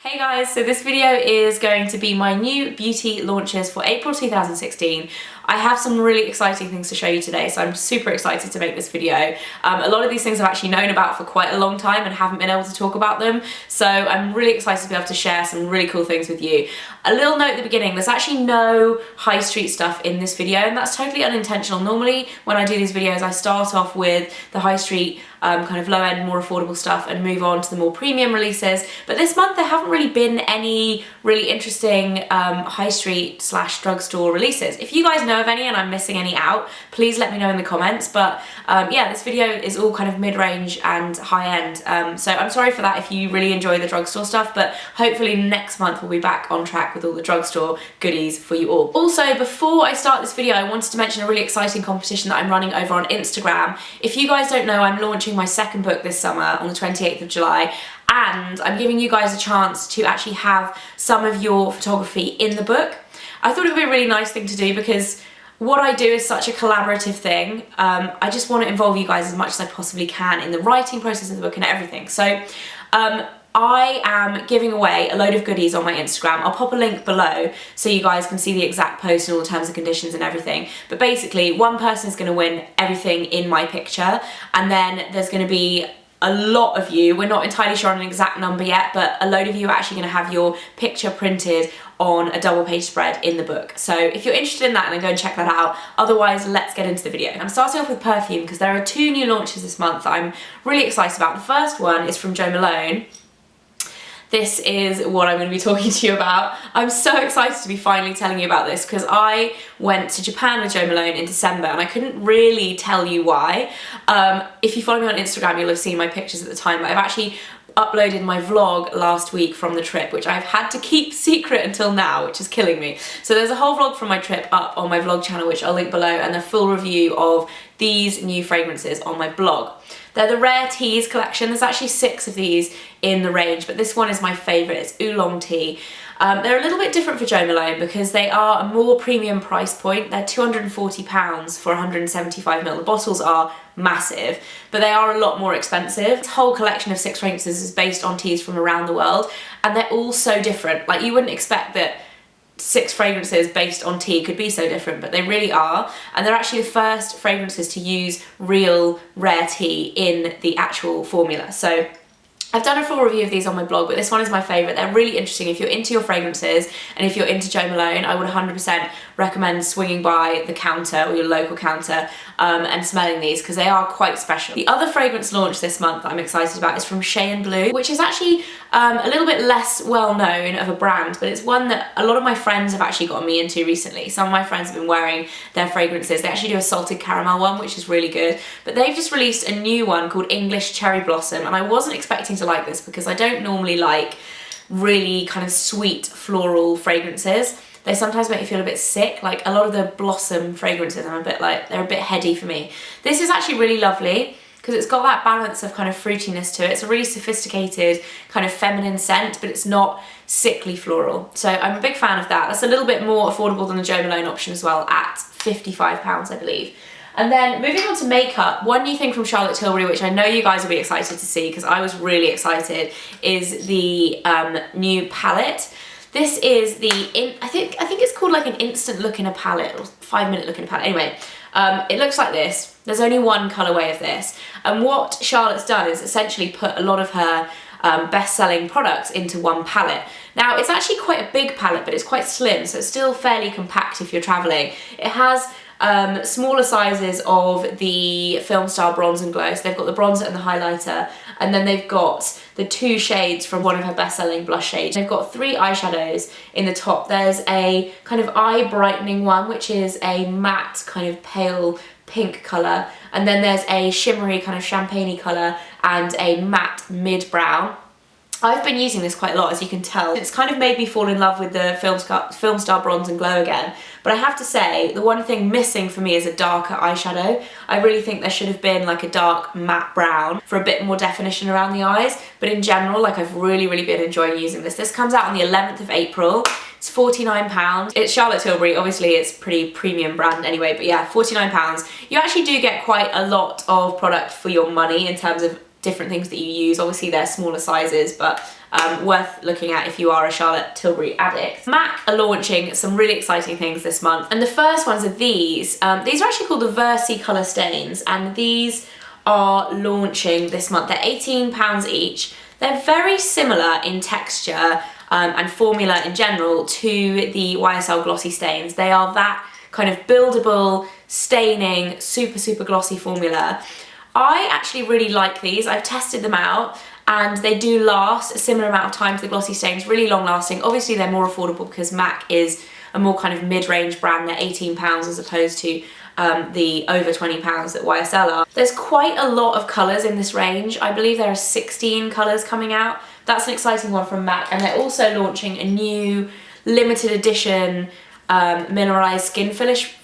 Hey guys, so this video is going to be my new beauty launches for April 2016. I have some really exciting things to show you today, so I'm super excited to make this video. A lot of these things I've actually known about for quite a long time and haven't been able to talk about them, so I'm really excited to be able to share some really cool things with you. A little note at the beginning, there's actually no high street stuff in this video, and that's totally unintentional. Normally when I do these videos I start off with the high street kind of low end, more affordable stuff and move on to the more premium releases, but this month there haven't really been any really interesting high street / drugstore releases. If you guys know of any and I'm missing any out, please let me know in the comments, but yeah, this video is all kind of mid-range and high-end, so I'm sorry for that if you really enjoy the drugstore stuff, but hopefully next month we'll be back on track with all the drugstore goodies for you all. Also, before I start this video, I wanted to mention a really exciting competition that I'm running over on Instagram. If you guys don't know, I'm launching my second book this summer on the 28th of July, and I'm giving you guys a chance to actually have some of your photography in the book. I thought it would be a really nice thing to do because what I do is such a collaborative thing. I just want to involve you guys as much as I possibly can in the writing process of the book and everything. So I am giving away a load of goodies on my Instagram. I'll pop a link below so you guys can see the exact post and all the terms and conditions and everything. But basically, one person is going to win everything in my picture, and then there's going to be a lot of you, we're not entirely sure on an exact number yet, but a load of you are actually going to have your picture printed on a double page spread in the book. So if you're interested in that, then go and check that out. Otherwise, let's get into the video. I'm starting off with Perfume because there are two new launches this month that I'm really excited about. The first one is from Jo Malone. This is what I'm going to be talking to you about. I'm so excited to be finally telling you about this because I went to Japan with Jo Malone in December and I couldn't really tell you why. If you follow me on Instagram, you'll have seen my pictures at the time, but I've actually uploaded my vlog last week from the trip, which I've had to keep secret until now, which is killing me. So there's a whole vlog from my trip up on my vlog channel, which I'll link below, and a full review of these new fragrances on my blog. They're the Rare Teas collection. There's actually 6 of these in the range, but this one is my favourite. It's Oolong Tea. They're a little bit different for Jo Malone because they are a more premium price point. They're £240 for 175ml. The bottles are massive, but they are a lot more expensive. This whole collection of 6 fragrances is based on teas from around the world, and they're all so different. Like, you wouldn't expect that 6 fragrances based on tea could be so different, but they really are, and they're actually the first fragrances to use real rare tea in the actual formula. So I've done a full review of these on my blog, but this one is my favourite. They're really interesting. If you're into your fragrances and if you're into Jo Malone, I would 100% recommend swinging by the counter or your local counter and smelling these because they are quite special. The other fragrance launch this month that I'm excited about is from Shea & Blue, which is actually a little bit less well known of a brand, but it's one that a lot of my friends have actually gotten me into recently. Some of my friends have been wearing their fragrances. They actually do a salted caramel one, which is really good, but they've just released a new one called English Cherry Blossom, and I wasn't expecting to like this because I don't normally like really kind of sweet floral fragrances. They sometimes make you feel a bit sick. Like, a lot of the blossom fragrances, I'm a bit like, they're a bit heady for me. This is actually really lovely because it's got that balance of kind of fruitiness to it. It's a really sophisticated kind of feminine scent, but it's not sickly floral. So I'm a big fan of that. That's a little bit more affordable than the Jo Malone option as well, at £55, I believe. And then moving on to makeup, one new thing from Charlotte Tilbury, which I know you guys will be excited to see because I was really excited, is the new palette. This is the, I think it's called like an instant look in a palette, or 5-minute look in a palette. Anyway, it looks like this. There's only one colourway of this. And what Charlotte's done is essentially put a lot of her best-selling products into one palette. Now, it's actually quite a big palette, but it's quite slim, so it's still fairly compact if you're travelling. It has smaller sizes of the Film Star Bronze and Glow. So they've got the bronzer and the highlighter, and then they've got the 2 shades from one of her best-selling blush shades. They've got 3 eyeshadows in the top. There's a kind of eye brightening one, which is a matte kind of pale pink colour, and then there's a shimmery kind of champagne-y colour and a matte mid-brown. I've been using this quite a lot, as you can tell. It's kind of made me fall in love with the Film Star Bronze and Glow again. But I have to say, the one thing missing for me is a darker eyeshadow. I really think there should have been like a dark matte brown for a bit more definition around the eyes. But in general, like, I've really been enjoying using this. This comes out on the 11th of April. It's £49. It's Charlotte Tilbury, obviously it's pretty premium brand anyway, but yeah, £49. You actually do get quite a lot of product for your money in terms of different things that you use. Obviously they're smaller sizes, but worth looking at if you are a Charlotte Tilbury addict. MAC are launching some really exciting things this month, and the first ones are these. These are actually called the Versi colour stains, and these are launching this month. They're £18 each. They're very similar in texture and formula in general to the YSL glossy stains. They are that kind of buildable, staining, super glossy formula. I actually really like these. I've tested them out and they do last a similar amount of time to the glossy stains, really long lasting. Obviously they're more affordable because MAC is a more kind of mid-range brand. They're £18 as opposed to the over £20 that YSL are. There's quite a lot of colours in this range. I believe there are 16 colours coming out. That's an exciting one from MAC, and they're also launching a new limited edition mineralized skin finish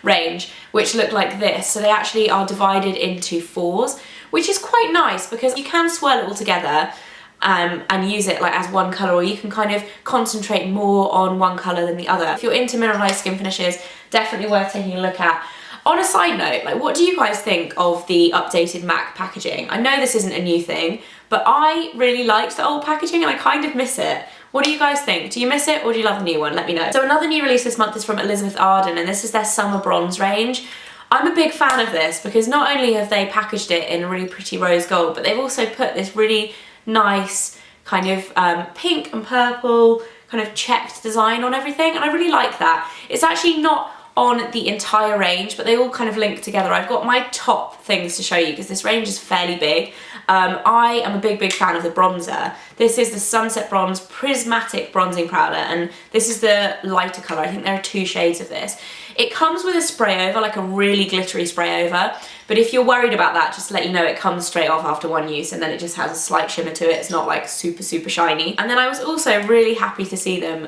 range, which look like this. So they actually are divided into 4s, which is quite nice because you can swirl it all together and use it like as one colour, or you can kind of concentrate more on one colour than the other. If you're into mineralized skin finishes, definitely worth taking a look at. On a side note, like, what do you guys think of the updated MAC packaging? I know this isn't a new thing, but I really liked the old packaging and I kind of miss it. What do you guys think? Do you miss it or do you love the new one? Let me know. So another new release this month is from Elizabeth Arden, and this is their Summer Bronze range. I'm a big fan of this because not only have they packaged it in a really pretty rose gold, but they've also put this really nice kind of pink and purple kind of checked design on everything, and I really like that. It's actually not on the entire range, but they all kind of link together. I've got my top things to show you because this range is fairly big. I am a big fan of the bronzer. This is the Sunset Bronze Prismatic Bronzing Powder, and this is the lighter colour. I think there are 2 shades of this. It comes with a spray over, like a really glittery spray over, but if you're worried about that, just to let you know, it comes straight off after one use and then it just has a slight shimmer to it. It's not like super shiny. And then I was also really happy to see them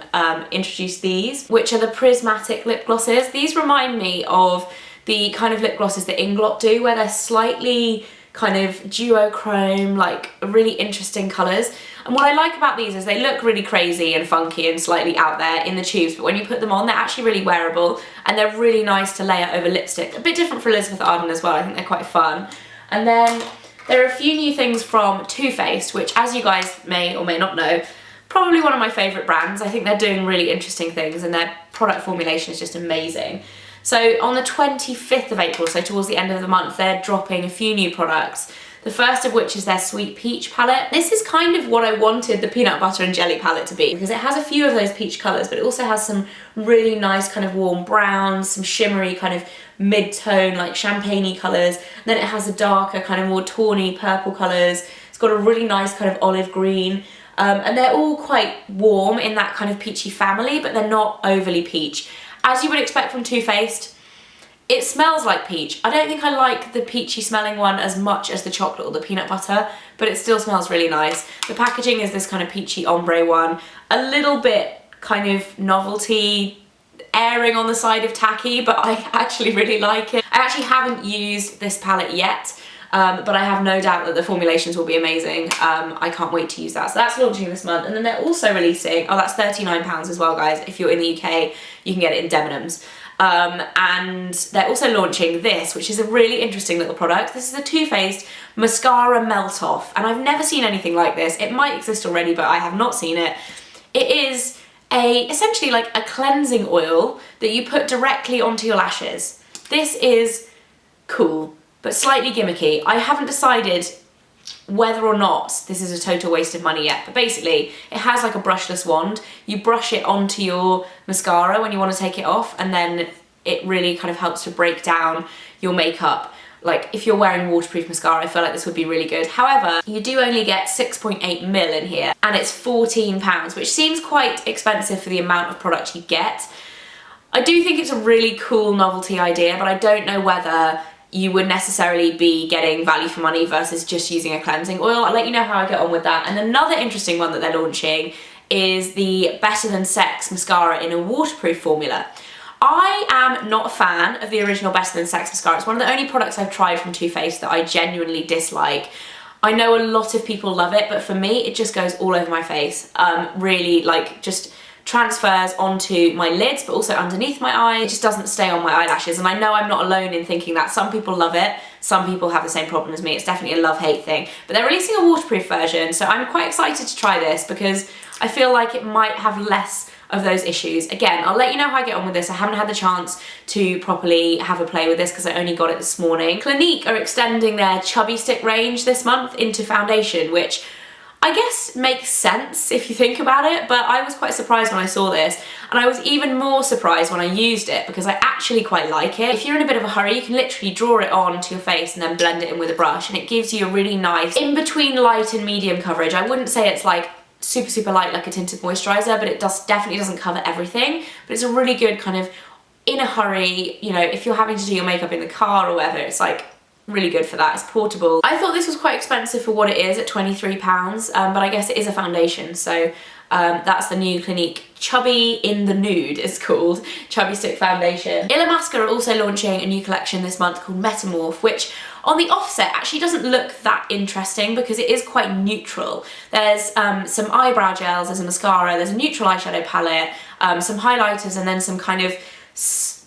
introduce these, which are the prismatic lip glosses. These remind me of the kind of lip glosses that Inglot do, where they're slightly kind of duochrome, like really interesting colours. And what I like about these is they look really crazy and funky and slightly out there in the tubes, but when you put them on, they're actually really wearable and they're really nice to layer over lipstick. A bit different for Elizabeth Arden as well. I think they're quite fun. And then there are a few new things from Too Faced, which, as you guys may or may not know, probably one of my favourite brands. I think they're doing really interesting things and their product formulation is just amazing. So on the 25th of April, so towards the end of the month, they're dropping a few new products. The first of which is their Sweet Peach palette. This is kind of what I wanted the peanut butter and jelly palette to be, because it has a few of those peach colours, but it also has some really nice kind of warm browns, some shimmery kind of mid-tone like champagne-y colours. Then it has the darker kind of more tawny purple colours. It's got a really nice kind of olive green. And they're all quite warm in that kind of peachy family, but they're not overly peach. As you would expect from Too Faced, it smells like peach. I don't think I like the peachy smelling one as much as the chocolate or the peanut butter, but it still smells really nice. The packaging is this kind of peachy ombre one, a little bit kind of novelty, erring on the side of tacky, but I actually really like it. I actually haven't used this palette yet, but I have no doubt that the formulations will be amazing. I can't wait to use that. So that's launching this month, and then they're also releasing, oh, that's £39 as well, guys. If you're in the UK, you can get it in Debenhams. And they're also launching this, which is a really interesting little product. This is a Too Faced Mascara Melt Off, and I've never seen anything like this. It might exist already, but I have not seen it. It is essentially like a cleansing oil that you put directly onto your lashes. This is cool, but slightly gimmicky. I haven't decided whether or not this is a total waste of money yet, but basically it has like a brushless wand. You brush it onto your mascara when you want to take it off, and then it really kind of helps to break down your makeup. Like if you're wearing waterproof mascara, I feel like this would be really good. However, you do only get 6.8 mil in here, and it's £14, which seems quite expensive for the amount of product you get. I do think it's a really cool novelty idea, but I don't know whether you would necessarily be getting value for money versus just using a cleansing oil. I'll let you know how I get on with that. And another interesting one that they're launching is the Better Than Sex mascara in a waterproof formula. I am not a fan of the original Better Than Sex mascara. It's one of the only products I've tried from Too Faced that I genuinely dislike. I know a lot of people love it, but for me, it just goes all over my face. Really, like, just transfers onto my lids, but also underneath my eye. It just doesn't stay on my eyelashes, and I know I'm not alone in thinking that. Some people love it, some people have the same problem as me. It's definitely a love-hate thing. But they're releasing a waterproof version, so I'm quite excited to try this because I feel like it might have less of those issues. Again, I'll let you know how I get on with this. I haven't had the chance to properly have a play with this because I only got it this morning. Clinique are extending their Chubby Stick range this month into foundation, which I guess makes sense if you think about it, but I was quite surprised when I saw this, and I was even more surprised when I used it because I actually quite like it. If you're in a bit of a hurry, you can literally draw it onto your face and then blend it in with a brush, and it gives you a really nice in-between light and medium coverage. I wouldn't say it's like super light like a tinted moisturiser, but it definitely doesn't cover everything, but it's a really good kind of in a hurry, you know, if you're having to do your makeup in the car or whatever, it's like really good for that. It's portable. I thought this was quite expensive for what it is at £23, but I guess it is a foundation, so that's the new Clinique Chubby in the Nude, it's called, Chubby Stick Foundation. Mascara are also launching a new collection this month called Metamorph, which on the offset actually doesn't look that interesting because it is quite neutral. There's some eyebrow gels, there's a mascara, there's a neutral eyeshadow palette, some highlighters, and then some kind of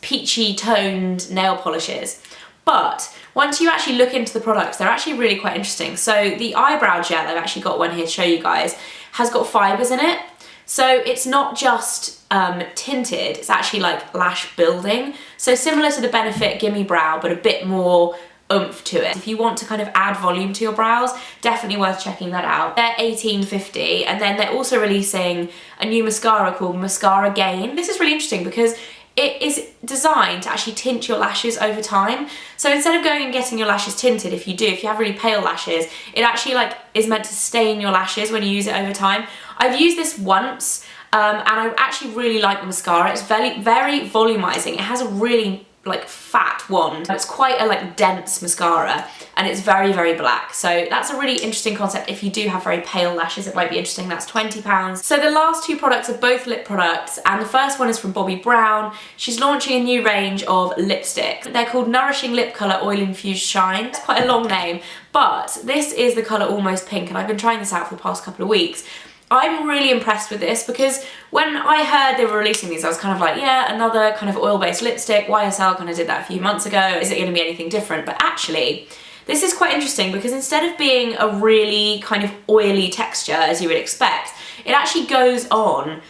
peachy toned nail polishes. But once you actually look into the products, they're actually really quite interesting. So the eyebrow gel, I've actually got one here to show you guys, has got fibres in it. So it's not just tinted, it's actually like lash building. So similar to the Benefit Gimme Brow, but a bit more oomph to it. If you want to kind of add volume to your brows, definitely worth checking that out. They're $18.50, and then they're also releasing a new mascara called Mascara Gain. This is really interesting because it is designed to actually tint your lashes over time. So instead of going and getting your lashes tinted, if you have really pale lashes, it actually like is meant to stain your lashes when you use it over time. I've used this once and I actually really like the mascara. It's very volumizing. It has a really like fat wand. It's quite a like dense mascara, and it's very black. So that's a really interesting concept. If you do have very pale lashes, it might be interesting. That's £20. So the last two products are both lip products, and the first one is from Bobbi Brown. She's launching a new range of lipsticks. They're called Nourishing Lip Colour Oil Infused Shine. It's quite a long name, but this is the colour Almost Pink, and I've been trying this out for the past couple of weeks. I'm really impressed with this because when I heard they were releasing these, I was kind of like, yeah, another kind of oil-based lipstick. YSL kind of did that a few months ago. Is it going to be anything different? But actually, this is quite interesting because instead of being a really kind of oily texture, as you would expect, it actually goes on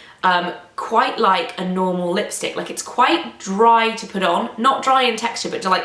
quite like a normal lipstick. Like, it's quite dry to put on. Not dry in texture, but like,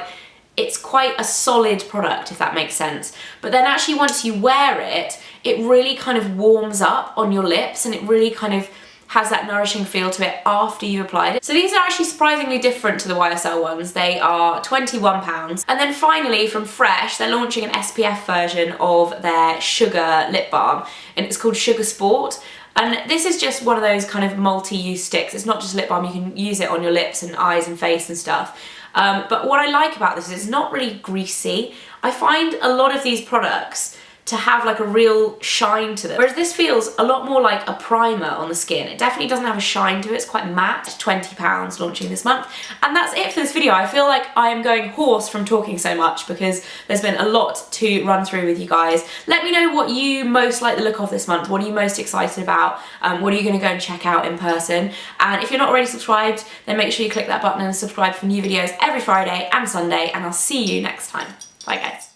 it's quite a solid product, if that makes sense. But then actually once you wear it, it really kind of warms up on your lips, and it really kind of has that nourishing feel to it after you applied it. So these are actually surprisingly different to the YSL ones. They are £21. And then finally from Fresh, they're launching an SPF version of their Sugar lip balm, and it's called Sugar Sport. And this is just one of those kind of multi-use sticks. It's not just lip balm, you can use it on your lips and eyes and face and stuff. But what I like about this is it's not really greasy. I find a lot of these products to have like a real shine to them, whereas this feels a lot more like a primer on the skin. It definitely doesn't have a shine to it. It's quite matte. £20 launching this month. And that's it for this video. I feel like I am going hoarse from talking so much because there's been a lot to run through with you guys. Let me know what you most like the look of this month. What are you most excited about? What are you going to go and check out in person? And if you're not already subscribed, then make sure you click that button and subscribe for new videos every Friday and Sunday, and I'll see you next time. Bye guys.